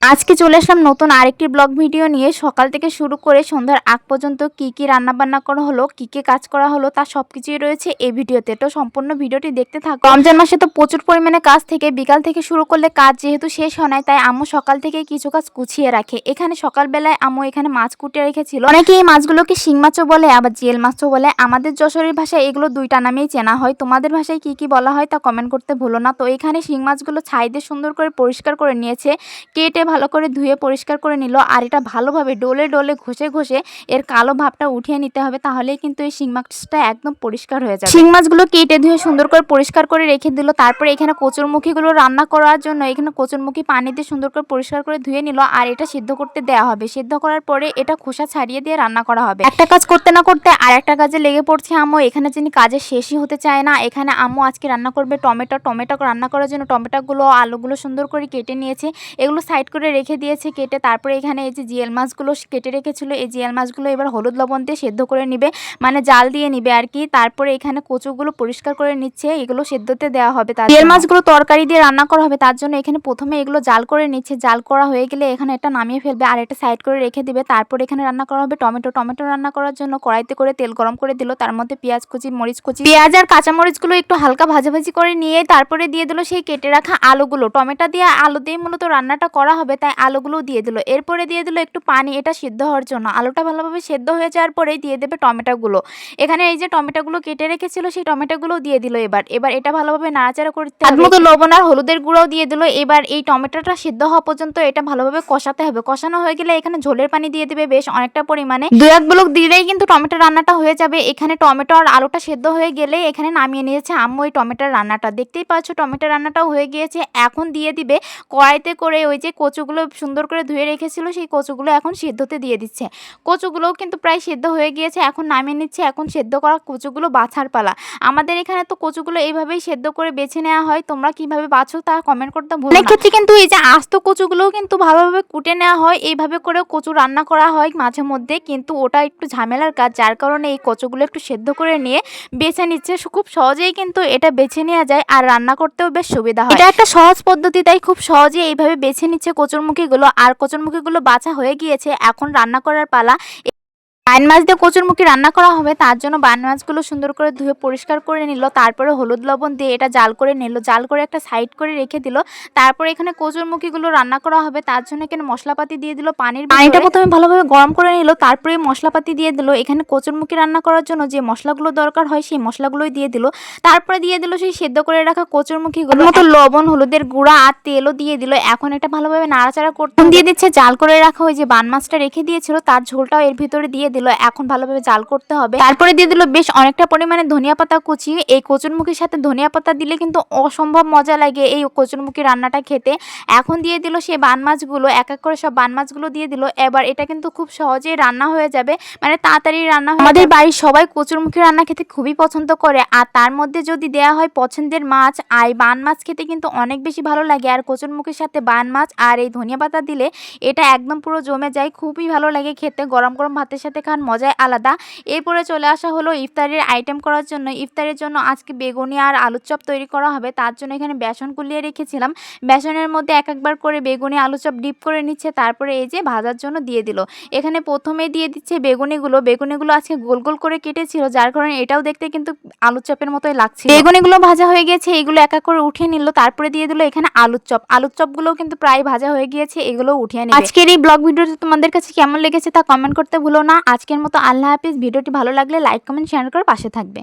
আজকে চলে আসলাম নতুন আরেকটি ব্লগ ভিডিও নিয়ে। সকাল থেকে শুরু করে সন্ধ্যার আগ পর্যন্ত কি রান্নাবান্না করা হলো, কি কাজ করা হলো, তার সবকিছুই রয়েছে এই ভিডিওতে। তো সম্পূর্ণ ভিডিওটি দেখতে থাকো। রমজান মাসে তো প্রচুর পরিমাণে কাজ থেকে, বিকাল থেকে শুরু করলে কাজ যেহেতু শেষ হয় না, তাই আম্মু সকাল থেকে কিছু কাজ গুছিয়ে রাখে। এখানে সকালবেলায় আম্মু এখানে মাছ কুটিয়ে রেখেছিল। অনেকে এই মাছগুলোকে শিং মাছও বলে, আবার জিয়েল মাছও বলে। আমাদের যশোরের ভাষায় এগুলো দুইটা নামেই চেনা হয়। তোমাদের ভাষায় কি বলা হয় তা কমেন্ট করতে ভুলো না। তো এখানে শিং মাছগুলো ছাই দিয়ে সুন্দর করে পরিষ্কার করে নিয়েছে, কেটে ভালো করে ধুয়ে পরিষ্কার করে নিল। আর এটা ভালোভাবে ডলে ডলে ঘষে এর কালো ভাবটা উঠিয়ে নিতে হবে, তাহলেই কিন্তু এই শিং মাছটা একদম পরিষ্কার হয়ে যাবে। শিং মাছগুলো কেটে ধুয়ে সুন্দর করে পরিষ্কার করে রেখে দিল। তারপরে এখানে কচুরমুখীগুলো রান্না করার জন্য এখানে কচুরমুখী পানি দিয়ে সুন্দর করে পরিষ্কার করে ধুয়ে নিল। আর এটা সিদ্ধ করতে দেওয়া হবে। সিদ্ধ করার পরে এটা খোসা ছাড়িয়ে দিয়ে রান্না করা হবে। একটা কাজ করতে না করতে আর একটা কাজে লেগে পড়ছে আম্মু। এখানে যিনি কাজের শেষই হতে চায় না। এখানে আম্মু আজকে রান্না করবে টমেটো রান্না করার জন্য টমেটোগুলো আলুগুলো সুন্দর করে কেটে নিয়েছে, এগুলো সাইড করে রেখে দিয়েছে কেটে। তারপরে এখানে এই যে জিয়েল মাছগুলো কেটে রেখেছিল, এই জিয়েল মাছগুলো এবার হলুদ লবণ দিয়ে সেদ্ধ করে নিবে, মানে জাল দিয়ে নিবে আর কি। তারপরে এখানে কচুগুলো পরিষ্কার করে নিচ্ছে, এগুলো সেদ্ধতে দেওয়া হবে। তার জিয়েল মাছগুলো তরকারি দিয়ে রান্না করা হবে, তার জন্য এখানে প্রথমে এগুলো জাল করে নিচ্ছে। জাল করা হয়ে গেলে এখানে এটা নামিয়ে ফেলবে আর এটা সাইড করে রেখে দিবে। তারপর এখানে রান্না করা হবে টমেটো রান্না করার জন্য কড়াইতে করে তেল গরম করে দিল, তার মধ্যে পেঁয়াজ কুচি, মরিচ কুচি, পেঁয়াজ আর কাঁচামরিচগুলো একটু হালকা ভাজাভাজি করে নিয়ে তারপরে দিয়ে দিল সেই কেটে রাখা আলুগুলো। টমেটো দিয়ে আলু দিয়ে মূলত রান্নাটা করা হবে, তাই আলুগুলো দিয়ে দিল। এরপরে দিয়ে দিল একটু পানি, এটা সিদ্ধ হওয়ার জন্য। আলুটা ভালোভাবে সেদ্ধ হয়ে যাওয়ার পরেই দিয়ে দেবে টমেটোগুলো। এখানে এই যে টমেটোগুলো কেটে রেখেছিল সেই টমেটোগুলো দিয়ে দিল। এবার এটা ভালোভাবে নাড়াচাড়া করতে হবে। মতো লবণ আর হলুদের গুঁড়াও দিয়ে দিল। এবার এই টমেটোটা সিদ্ধ হওয়া পর্যন্ত এটা ভালোভাবে কষাতে হবে। কষানো হয়ে গেলে এখানে ঝোলের পানি দিয়ে দেবে বেশ অনেকটা পরিমাণে, 2-1 ব্লক দিলেই কিন্তু টমেটো রান্নাটা হয়ে যাবে। এখানে টমেটো আর আলুটা সেদ্ধ হয়ে গেলে এখানে নামিয়ে নিয়েছে আম্মু এই টমেটোর রান্নাটা। দেখতেই পাচ্ছ টমেটো রান্নাটাও হয়ে গিয়েছে। এখন দিয়ে দিবে কড়াইতে করে ওই যে কচুগুলো সুন্দর করে ধুয়ে রেখেছিল, সেই কচুগুলো এখন সিদ্ধতে দিয়ে দিচ্ছে। কচুগুলোও কিন্তু প্রায় সিদ্ধ হয়ে গিয়েছে, এখন নামিয়ে নিচ্ছে। এখন সেদ্ধ করা কচুগুলো বাছার পালা। আমাদের এখানে তো কচুগুলো এইভাবেই সেদ্ধ করে বেছে নেওয়া হয়, তোমরা কিভাবে বাছো তা কমেন্ট করতে ভুলো না। অনেক ক্ষেত্রে কিন্তু এই যে আস্ত কচুগুলোও কিন্তু ভালোভাবে কুটে নেওয়া হয়, এইভাবে করেও কচু রান্না করা হয় মাঝে মধ্যে, কিন্তু ওটা একটু ঝামেলার কাজ, যার কারণে এই কচুগুলো একটু সেদ্ধ করে নিয়ে বেছে নিচ্ছে। খুব সহজেই কিন্তু এটা বেছে নেওয়া যায় আর রান্না করতেও বেশ সুবিধা হয়। এটা একটা সহজ পদ্ধতি, তাই খুব সহজেই এইভাবে বেছে নিচ্ছে কচুরমুখীগুলো। আর কচুরমুখীগুলো বাছা হয়ে গিয়েছে, এখন রান্না করার পালা। বাইন মাছ দিয়ে কচুরমুখী রান্না করা হবে, তার জন্য বাইন মাছগুলো সুন্দর করে ধুয়ে পরিষ্কার করে নিল। তারপরে হলুদ লবণ দিয়ে এটা জাল করে নিল, জাল করে একটা সাইড করে রেখে দিল। তারপরে এখানে কচুরমুখীগুলো রান্না করা হবে, তার জন্য এখানে মশলাপাতি দিয়ে দিল। পানিটা প্রথমে ভালোভাবে গরম করে নিল, তারপরে মশলাপাতি দিয়ে দিল। এখানে কচুরমুখী রান্না করার জন্য যে মশলাগুলো দরকার হয় সেই মশলাগুলোই দিয়ে দিল। তারপরে দিয়ে দিল সেই সেদ্ধ করে রাখা কচুরমুখীগুলো, মতো লবণ, হলুদের গুঁড়া আর তেলও দিয়ে দিল। এখন এটা ভালোভাবে নাড়াচাড়া করতে দিয়ে দিচ্ছে জাল করে রাখা ওই যে বান মাছটা রেখে দিয়েছিল, তার ঝোলটাও এর ভিতরে দিয়ে দিল। এখন ভালোভাবে জাল করতে হবে। তারপরে দিয়ে দিল বেশ অনেকটা পরিমাণে ধনিয়া পাতা কুচি। এই কচুরমুখীর সাথে ধনিয়া পাতা দিলে কিন্তু অসম্ভব মজা লাগে এই কচুরমুখী রান্নাটা খেতে। এখন দিয়ে দিল সেই বান মাছগুলো, এক এক করে সব বান মাছগুলো দিয়ে দিল। এবার এটা কিন্তু খুব সহজেই রান্না হয়ে যাবে, মানে তাড়াতাড়ি রান্না। আমাদের বাড়ির সবাই কচুরমুখী রান্না খেতে খুবই পছন্দ করে, আর তার মধ্যে যদি দেওয়া হয় পছন্দের মাছ, আর বান মাছ খেতে কিন্তু অনেক বেশি ভালো লাগে। আর কচুরমুখীর সাথে বান মাছ আর এই ধনিয়া পাতা দিলে এটা একদম পুরো জমে যায়, খুবই ভালো লাগে খেতে। গরম গরম ভাতের সাথে খান, মজাই আলাদা। এরপরে চলে আসা হলো ইফতারের আইটেম করার জন্য। ইফতারের জন্য আজকে বেগুনি আর আলুর চপ তৈরি করা হবে, তার জন্য এখানে বেসন গুলিয়ে রেখেছিলাম। বেসনের মধ্যে এক একবার করে বেগুনি আলু চপ ডিপ করে নিচ্ছে, তারপরে এই যে ভাজার জন্য দিয়ে দিল। এখানে প্রথমে দিয়ে দিচ্ছে বেগুনিগুলো আজকে গোল গোল করে কেটেছিল, যার কারণে এটাও দেখতে কিন্তু আলু চপের মতোই লাগছে। বেগুনিগুলো ভাজা হয়ে গেছে, এগুলো এক এক করে উঠিয়ে নিল। তারপরে দিয়ে দিল এখানে আলুর চপগুলোও কিন্তু প্রায় ভাজা হয়ে গিয়েছে, এগুলো উঠিয়ে নিবে। আজকের এই ব্লগ ভিডিওটি তোমাদের কাছে কেমন লেগেছে তা কমেন্ট করতে ভুলো না। আজকের মতো আল্লাহ হাফিজ। ভিডিওটি ভালো লাগলে লাইক, কমেন্ট, শেয়ার করে পাশে থাকবে।